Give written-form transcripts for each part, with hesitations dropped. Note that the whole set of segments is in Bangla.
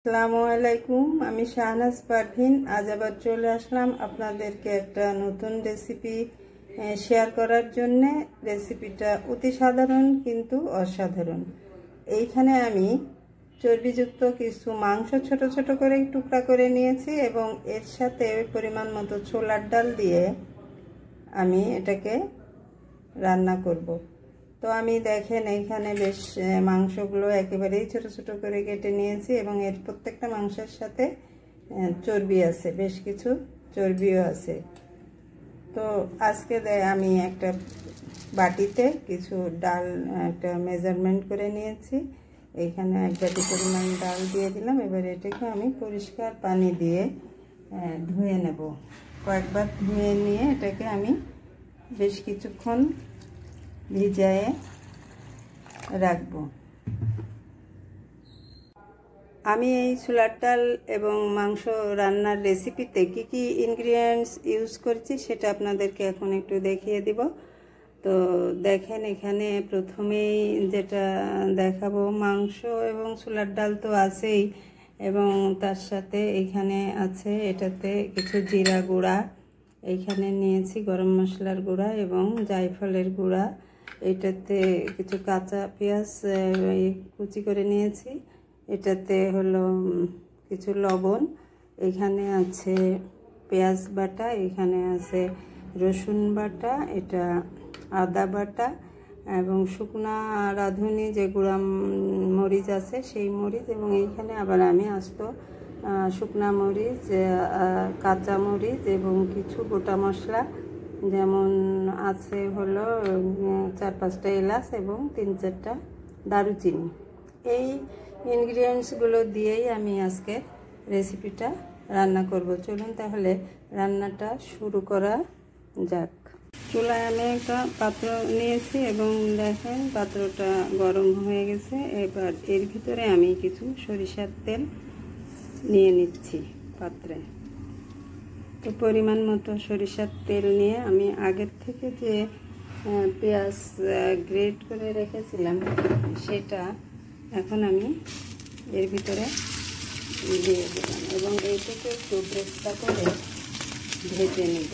আসসালামু আলাইকুম। আমি শাহনাজ পারভিন। আজ আবার চলে আসলাম আপনাদেরকে একটা নতুন রেসিপি শেয়ার করার জন্য। রেসিপিটা অতি সাধারণ কিন্তু অসাধারণ। এইখানে আমি চর্বিযুক্ত কিছু মাংস ছোট ছোট করে টুকরা করে নিয়েছি এবং এর সাথে পরিমাণ মতো ছোলার ডাল দিয়ে আমি এটাকে রান্না করব। তো আমি দেখেন এইখানে বেশ মাংসগুলো একেবারেই ছোট ছোট করে কেটে নিয়েছি এবং এর প্রত্যেকটা মাংসের সাথে চর্বি আছে, বেশ কিছু চর্বিও আছে। তো আজকে আমি একটা বাটিতে কিছু ডাল একটা মেজারমেন্ট করে নিয়েছি। এইখানে এক বাটি পরিমাণ ডাল দিয়ে দিলাম। এবার এটাকে আমি পরিষ্কার পানি দিয়ে ধুয়ে নেব। কয়েকবার ধুয়ে নিয়ে এটাকে আমি বেশ কিছুক্ষণ ভিজিয়ে রাখবো। আমি এই ছোলার ডাল এবং মাংস রান্নার রেসিপিতে কি কি ইনগ্রিডিয়েন্টস ইউজ করছি সেটা আপনাদেরকে এখন একটু দেখিয়ে দিব। তো দেখেন, এখানে প্রথমেই যেটা দেখাবো, মাংস এবং ছোলার ডাল তো আছেই এবং তার সাথে এখানে আছে এটাতে কিছু জিরা গুঁড়া, এইখানে নিয়েছি গরম মশলার গুঁড়া এবং জায়ফলের গুঁড়া, এটাতে কিছু কাঁচা পেঁয়াজ কুচি করে নিয়েছি, এটাতে হলো কিছু লবণ, এখানে আছে পেঁয়াজ বাটা, এখানে আছে রসুন বাটা, এটা আদা বাটা এবং শুকনা রাঁধুনি যে গুঁড়া মরিচ আছে সেই মরিচ, এবং এইখানে আবার আমি আস্ত শুকনা মরিচ, কাঁচা মরিচ এবং কিছু গোটা মশলা, যেমন আছে হলো 4-5টা এলাচ এবং 3-4টা দারুচিনি। এই ইনগ্রিডিয়েন্টসগুলো দিয়েই আমি আজকে রেসিপিটা রান্না করব। চলুন তাহলে রান্নাটা শুরু করা যাক। চুলায় আমি একটা পাত্র নিয়েছি এবং দেখেন পাত্রটা গরম হয়ে গেছে। এবার এর ভিতরে আমি কিছু সরিষার তেল নিয়ে নিচ্ছি পাত্রে। তো পরিমাণ মতো সরিষার তেল নিয়ে আমি আগের থেকে যে পেঁয়াজ গ্রেট করে রেখেছিলাম সেটা এখন আমি এর ভিতরে দিয়ে দিলাম এবং এইটাকে একটু ব্রেস্তা করে ভেজে নেব।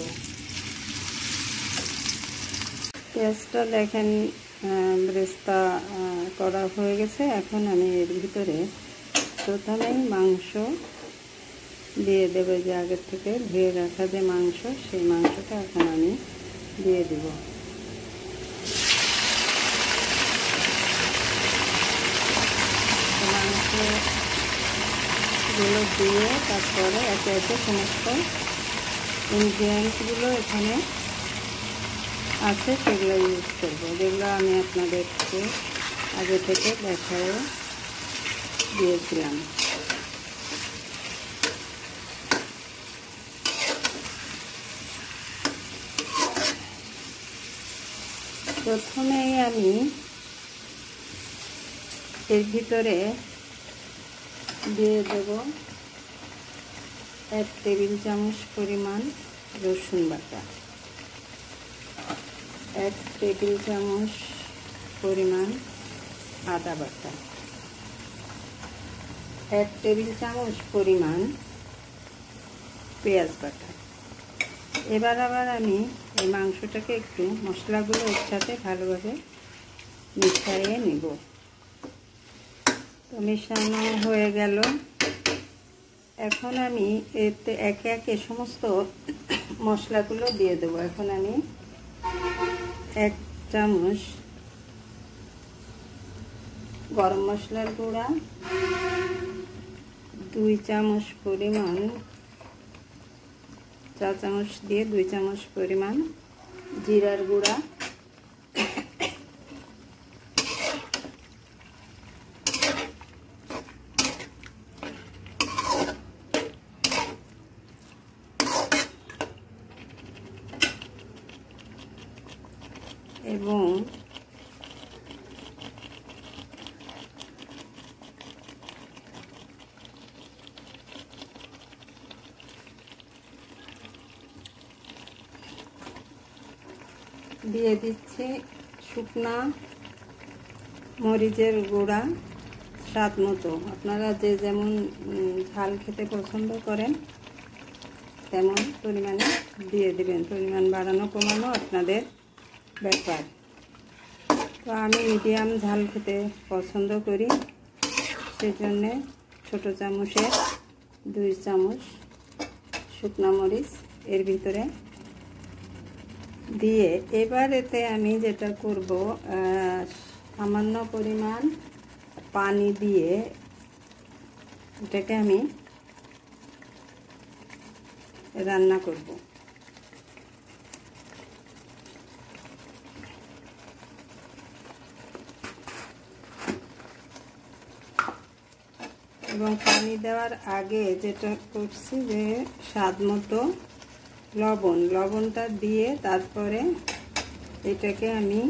পেঁয়াজটা দেখেন ব্রেস্তা করা হয়ে গেছে। এখন আমি এর ভিতরে প্রথমেই মাংস দিয়ে দেবো, যে আগের থেকে ধুয়ে রাখা যে মাংস, সেই মাংসটা এখন আমি দিয়ে দেব। মাংসগুলো দিয়ে তারপরে একে একে সমস্ত ইনগ্রিডিয়েন্টসগুলো এখানে আছে সেগুলো ইউজ করবো, যেগুলো আমি আপনাদেরকে আগে থেকে দেখায় দিয়েছিলাম। প্রথমেই আমি এর ভিতরে দিয়ে দেব 1 টেবিল চামচ পরিমাণ রসুন বাটা, 1 টেবিল চামচ পরিমাণ আদা বাটা, 1 টেবিল চামচ পরিমাণ পেঁয়াজ বাটা। এবার আবার আমি এই মাংসটাকে একটু মশলাগুলো এর সাথে ভালোভাবে মিশিয়ে নেব। তো মেশানো হয়ে গেল। এখন আমি এতে একে একে সমস্ত মশলাগুলো দিয়ে দেবো। এখন আমি 1 চামচ গরম মশলার গুঁড়া, 2 চামচ পরিমাণ, 4 চামচ দিয়ে 2 চামচ পরিমাণ জিরার গুঁড়া, এবং দিয়ে দিচ্ছি শুকনা মরিচের গুঁড়া স্বাদ মতো আপনারা যে যেমন ঝাল খেতে পছন্দ করেন তেমন পরিমাণে দিয়ে দেবেন। পরিমাণ বাড়ানো কমানো আপনাদের ব্যাপার। তো আমি মিডিয়াম ঝাল খেতে পছন্দ করি, সেজন্যে ছোটো চামচের 2 চামচ শুকনো মরিচ এর ভিতরে দিয়ে এবার এতে আমি যেটা করব, সামান্য পরিমাণ পানি দিয়ে এটাকে আমি রান্না করব। এবং পানি দেওয়ার আগে যেটা করছি যে স্বাদ মতো লবণটা দিয়ে তারপরে এটাকে আমি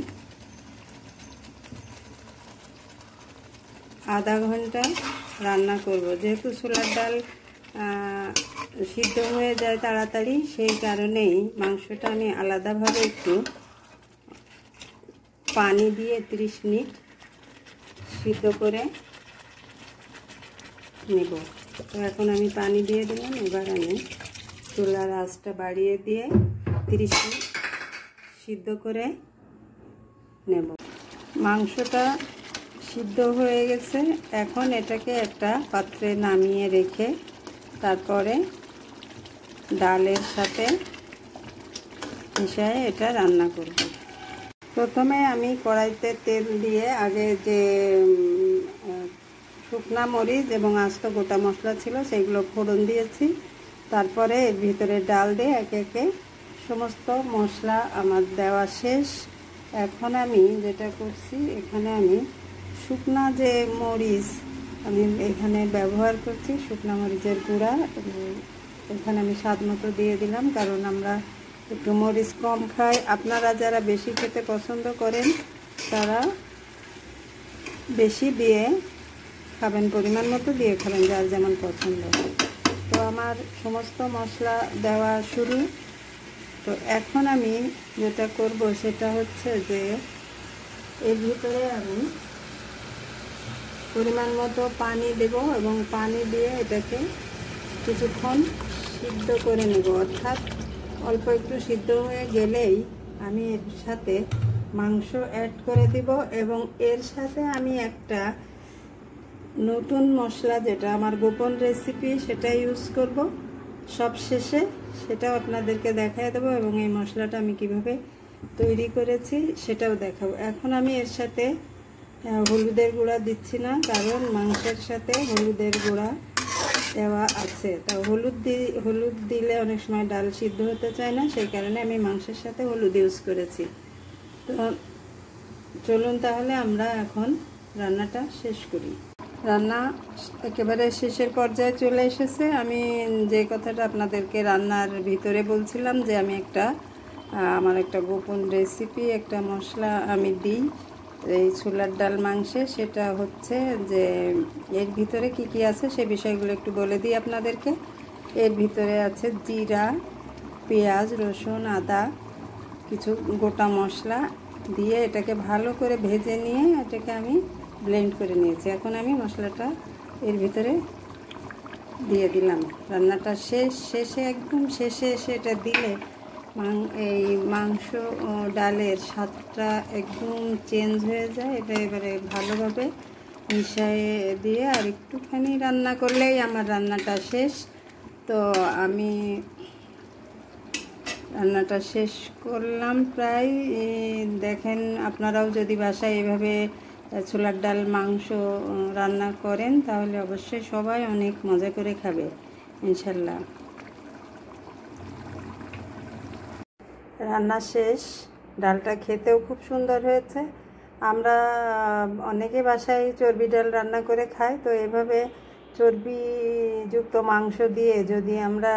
আধা ঘন্টা রান্না করব। যেহেতু ছোলার ডাল সিদ্ধ হয়ে যায় তাড়াতাড়ি, সেই কারণেই মাংসটা আমি আলাদাভাবে একটু পানি দিয়ে 30 মিনিট সিদ্ধ করে নেব। তো এখন আমি পানি দিয়ে দিলাম। এবার আমি চুলার আঁচটা বাড়িয়ে দিয়ে 30 মিনিট সিদ্ধ করে নেব। মাংসটা সিদ্ধ হয়ে গেছে। এখন এটাকে একটা পাত্রে নামিয়ে রেখে তারপরে ডালের সাথে মিশিয়ে এটা রান্না করব। প্রথমে আমি কড়াইতে তেল দিয়ে আগে যে শুকনা মরিচ এবং আস্ত গোটা মশলা ছিল সেগুলো ফোড়ন দিয়েছি। তারপরে এর ভিতরে ডাল দিয়ে একে একে সমস্ত মশলা আমার দেওয়া শেষ। এখন আমি যেটা করছি, এখানে আমি শুকনা যে মরিচ আমি এখানে ব্যবহার করছি, শুকনা মরিচের গুঁড়া এখানে আমি স্বাদ মতো দিয়ে দিলাম, কারণ আমরা একটু মরিচ কম খাই। আপনারা যারা বেশি খেতে পছন্দ করেন তারা বেশি দিয়ে খাবেন, পরিমাণ মতো দিয়ে খাবেন, যার যেমন পছন্দ। তো আমার সমস্ত মশলা দেওয়া শুরু। তো এখন আমি যেটা করব সেটা হচ্ছে যে এর ভিতরে আমি পরিমাণ মতো পানি দেব এবং পানি দিয়ে এটাকে কিছুক্ষণ সিদ্ধ করে নেব। অর্থাৎ অল্প একটু সিদ্ধ হয়ে গেলেই আমি এর সাথে মাংস অ্যাড করে দিব এবং এর সাথে আমি একটা নতুন মশলা, যেটা আমার গোপন রেসিপি, সেটা ইউজ করব সব শেষে। সেটাও আপনাদেরকে দেখায় দেবো এবং এই মশলাটা আমি কিভাবে তৈরি করেছি সেটাও দেখাবো। এখন আমি এর সাথে হলুদের গুঁড়া দিচ্ছি না, কারণ মাংসের সাথে হলুদের গুঁড়া দেওয়া আছে। তা হলুদ দিলে অনেক সময় ডাল সিদ্ধ হতে চায় না, সেই কারণে আমি মাংসের সাথে হলুদ ইউজ করেছি। তো চলুন তাহলে আমরা এখন রান্নাটা শেষ করি। রান্না একেবারে শেষের পর্যায়ে চলে এসেছে। আমি যে কথাটা আপনাদেরকে রান্নার ভিতরে বলছিলাম যে আমি আমার একটা গোপন রেসিপি, একটা মশলা আমি দিই এই ছোলার ডাল মাংসে, সেটা হচ্ছে যে এর ভিতরে কি কি আছে সে বিষয়গুলো একটু বলে দিই আপনাদেরকে। এর ভিতরে আছে জিরা, পেঁয়াজ, রসুন, আদা, কিছু গোটা মশলা দিয়ে এটাকে ভালো করে ভেজে নিয়ে এটাকে আমি ব্লেন্ড করে নিয়েছি। এখন আমি মশলাটা এর ভিতরে দিয়ে দিলাম। রান্নাটা শেষে একদম শেষে এসে এটা দিলে এই মাংস ও ডালের স্বাদটা একদম চেঞ্জ হয়ে যায়। এটা এবারে ভালোভাবে মিশিয়ে দিয়ে আর একটুখানি রান্না করলেই আমার রান্নাটা শেষ। তো আমি রান্নাটা শেষ করলাম প্রায়। দেখেন, আপনারাও যদি বাসায় এভাবে ছোলার ডাল মাংস রান্না করেন তাহলে অবশ্যই সবাই অনেক মজা করে খাবে ইনশাল্লাহ। রান্না শেষ। ডালটা খেতেও খুব সুন্দর হয়েছে। আমরা অনেকে বাসায় চর্বি ডাল রান্না করে খাই, তো এভাবে চর্বিযুক্ত মাংস দিয়ে যদি আমরা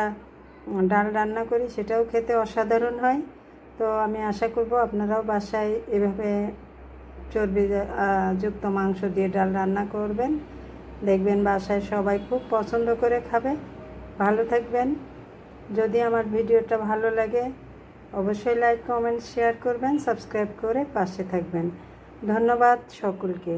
ডাল রান্না করি সেটাও খেতে অসাধারণ হয়। তো আমি আশা করব আপনারাও বাসায় এভাবে চর্বিযুক্ত মাংস দিয়ে ডাল রান্না করবেন, দেখবেন বাসায় সবাই খুব পছন্দ করে খাবে। ভালো থাকবেন। যদি আমার ভিডিওটা ভালো লাগে অবশ্যই লাইক, কমেন্ট, শেয়ার করবেন, সাবস্ক্রাইব করে পাশে থাকবেন। ধন্যবাদ সকলকে।